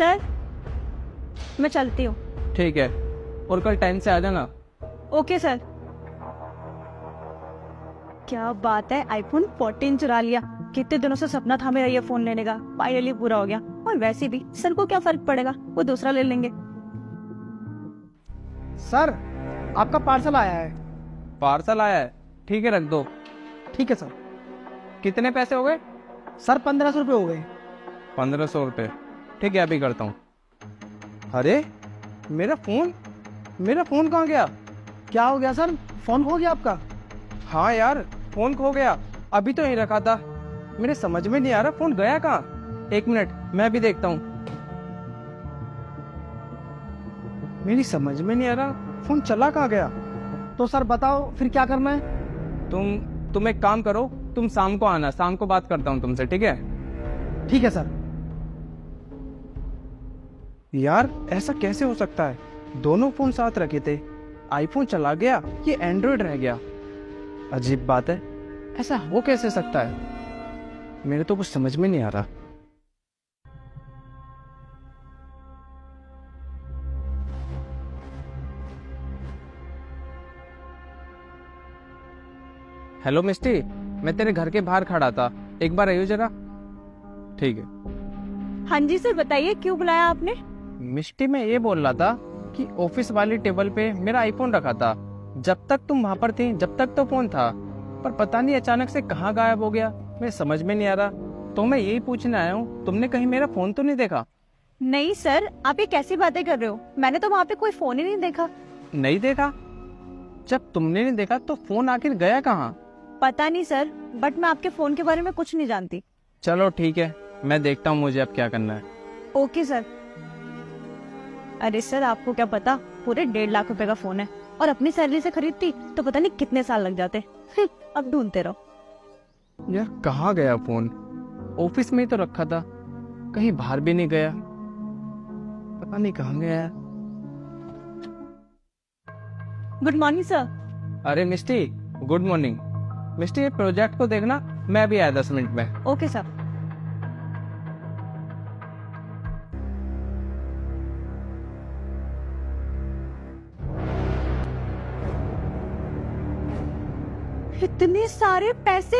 Sir मैं चलती हूँ। ठीक है, और कल टाइम से आ जाना। Okay sir. क्या बात है, आईफोन 14 चुरा लिया। कितने दिनों से सपना था मेरा ये फोन लेने का, फाइनली पूरा हो गया। और वैसे भी सर को क्या फर्क पड़ेगा, वो दूसरा ले लेंगे। सर आपका पार्सल आया है। पार्सल आया है? ठीक है, रख दो। ठीक है सर। कितने पैसे हो गए? सर 1500 रुपये हो गए। 1500 रुपये। ठीक है, अभी करता हूँ। अरे मेरा फोन कहाँ गया? क्या हो गया सर, फोन खो गया आपका? हाँ यार, फोन खो गया। अभी तो यहीं रखा था। मेरे समझ में नहीं आ रहा फोन गया कहाँ। एक मिनट, मैं भी देखता हूँ। मेरी समझ में नहीं आ रहा फोन चला कहाँ गया। तो सर बताओ फिर क्या करना है? तुम एक काम करो, तुम शाम को आना, शाम को बात करता हूँ तुमसे, ठीक है? ठीक है सर। यार ऐसा कैसे हो सकता है? दोनों फोन साथ रखे थे, आईफोन चला गया, ये एंड्रॉयड रह गया। अजीब बात है, ऐसा हो कैसे सकता है? मेरे तो कुछ समझ में नहीं आ रहा। हेलो मिस्टी, मैं तेरे घर के बाहर खड़ा था, एक बार आइयो जरा। ठीक है। हाँ जी सर, बताइए क्यों बुलाया आपने? मिस्टी, मैं ये बोल रहा था कि ऑफिस वाली टेबल पे मेरा आईफोन रखा था। जब तक तुम वहां पर थी, जब तक तो फोन था, पर पता नहीं अचानक से कहाँ गायब हो गया। मेरे समझ में नहीं आ रहा, तो मैं यही पूछने आया हूँ, तुमने कहीं मेरा फोन तो नहीं देखा? नहीं सर, आप ये कैसी बातें कर रहे हो? मैंने तो वहाँ पे कोई फोन ही नहीं देखा। नहीं देखा? जब तुमने नहीं देखा तो फोन आखिर गया कहाँ? पता नहीं सर, बट मैं आपके फोन के बारे में कुछ नहीं जानती। चलो ठीक है, मैं देखता हूँ मुझे अब क्या करना है। Okay sir. अरे सर, आपको क्या पता, पूरे 1.5 लाख रुपए का फोन है, और अपनी सैलरी से खरीदती तो पता नहीं कितने साल लग जाते। अब ढूंढते रहो। यार कहाँ गया फोन? ऑफिस में ही तो रखा था, कहीं बाहर भी नहीं गया। पता नहीं कहाँ गया है। Good morning sir. अरे मिस्टी, गुड मॉर्निंग। मिस्टी, ये प्रोजेक्ट को देखना, मैं भी आया 10 मिनट में। Okay sir. इतने सारे पैसे!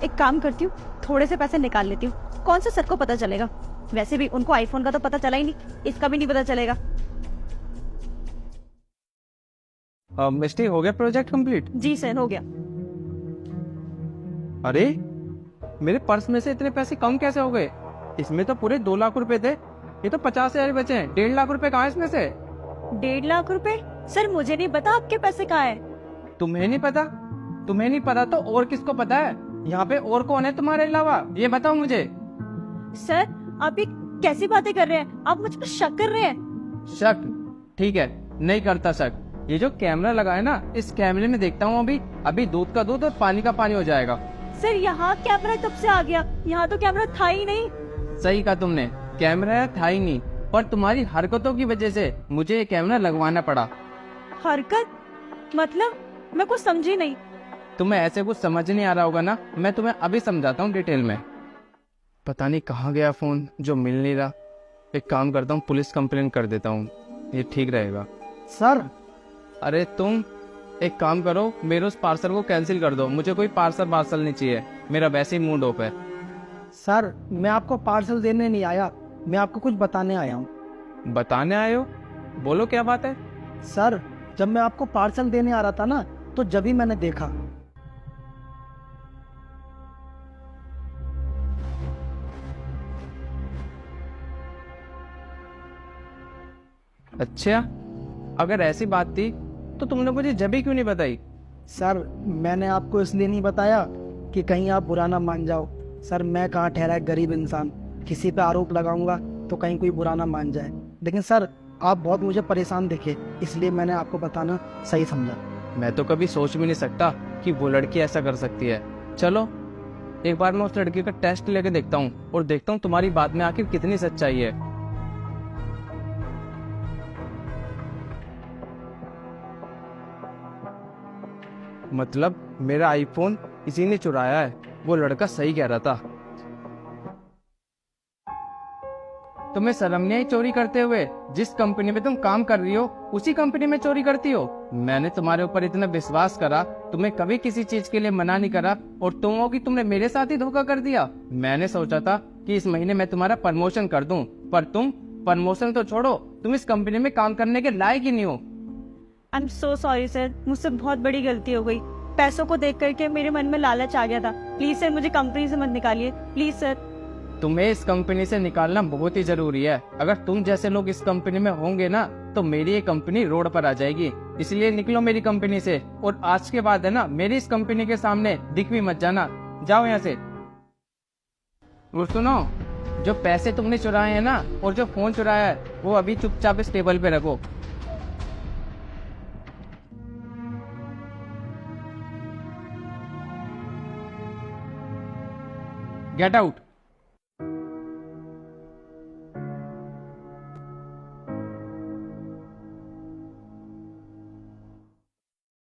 एक काम करती हूँ, थोड़े से पैसे निकाल लेती हूँ। कौन से सर को पता चलेगा? वैसे भी उनको आईफोन का तो पता चला ही नहीं, इसका भी नहीं पता चलेगा। मिस्टी, हो गया प्रोजेक्ट कंप्लीट? जी सर, हो गया। अरे मेरे पर्स में से इतने पैसे कम कैसे हो गए? इसमें तो पूरे 2 लाख रुपए थे, ये तो 50,000 बचे हैं। 1.5 लाख रुपए कहाँ है इसमें से? 1.5 लाख रुपए? सर मुझे नहीं पता आपके पैसे कहाँ है। तुम्हें नहीं पता? तुम्हें नहीं पता तो और किसको पता है? यहाँ पे और कौन है तुम्हारे अलावा, ये बताओ मुझे। सर आप ये कैसी बातें कर रहे हैं? आप मुझ पर शक कर रहे हैं? शक? ठीक है, नहीं करता शक। ये जो कैमरा लगा है ना, इस कैमरे में देखता हूँ अभी दूध का दूध और पानी का पानी हो जाएगा। सर यहाँ कैमरा कब से आ गया? यहाँ तो कैमरा था ही नहीं। सही कहा तुमने, कैमरा था ही नहीं, पर तुम्हारी हरकतों की वजह से मुझे ये कैमरा लगवाना पड़ा। हरकत? मतलब मैं कुछ समझी नहीं। तुम्हें ऐसे कुछ समझ नहीं आ रहा होगा ना, मैं तुम्हें अभी समझाता हूँ डिटेल में। पता नहीं कहाँ गया फोन जो मिल नहीं रहा। एक काम करता हूँ, पुलिस कंप्लेंट कर देता हूँ, ये ठीक रहेगा। सर अरे तुम एक काम करो, मेरे उस पार्सल को कैंसिल कर दो। मुझे कोई पार्सल नहीं चाहिए, मेरा वैसे ही मूड ऑफ है। सर मैं आपको पार्सल देने नहीं आया, मैं आपको कुछ बताने आया हूँ। बताने आए हो? बोलो क्या बात है। सर जब मैं आपको पार्सल देने आ रहा था ना, तो जब ही मैंने देखा। अच्छा, अगर ऐसी बात थी तो तुमने मुझे जब क्यों नहीं बताई? सर मैंने आपको इसलिए नहीं बताया कि कहीं आप बुरा ना मान जाओ। सर मैं कहाँ ठहरा एक गरीब इंसान, किसी पे आरोप लगाऊंगा तो कहीं कोई बुरा ना मान जाए। लेकिन सर आप बहुत मुझे परेशान दिखे, इसलिए मैंने आपको बताना सही समझा। मैं तो कभी सोच भी नहीं सकता कि वो लड़की ऐसा कर सकती है। चलो एक बार मैं उस लड़की का टेस्ट लेके देखता हूँ और देखता हूँ तुम्हारी बात में आखिर कितनी सच्चाई है। मतलब मेरा आईफोन इसी ने चुराया है, वो लड़का सही कह रहा था। तुम्हें शर्म नहीं आई चोरी करते हुए? जिस कंपनी में तुम काम कर रही हो उसी कंपनी में चोरी करती हो। मैंने तुम्हारे ऊपर इतना विश्वास करा, तुम्हें कभी किसी चीज के लिए मना नहीं करा, और तुम हो कि तुमने मेरे साथ ही धोखा कर दिया। मैंने सोचा था कि इस महीने मैं तुम्हारा प्रमोशन कर दूं, पर तुम प्रमोशन तो छोड़ो, तुम इस कंपनी में काम करने के लायक ही नहीं हो। I am so sorry sir, मुझसे बहुत बड़ी गलती हो गई। पैसों को देख करके मेरे मन में लालच आ गया था। प्लीज सर, मुझे कंपनी से मत निकालिए, प्लीज सर। तुम्हें इस कंपनी से निकालना बहुत ही जरूरी है। अगर तुम जैसे लोग इस कंपनी में होंगे ना, तो मेरी ये कंपनी रोड पर आ जाएगी। इसलिए निकलो मेरी कंपनी से, और आज के बाद है ना, मेरी इस कंपनी के सामने दिख भी मत जाना। जाओ यहाँ से। और सुनो, जो पैसे तुमने चुराए हैं ना, और जो फोन चुराया है, वो अभी चुपचाप इस टेबल पे रखो। Get out.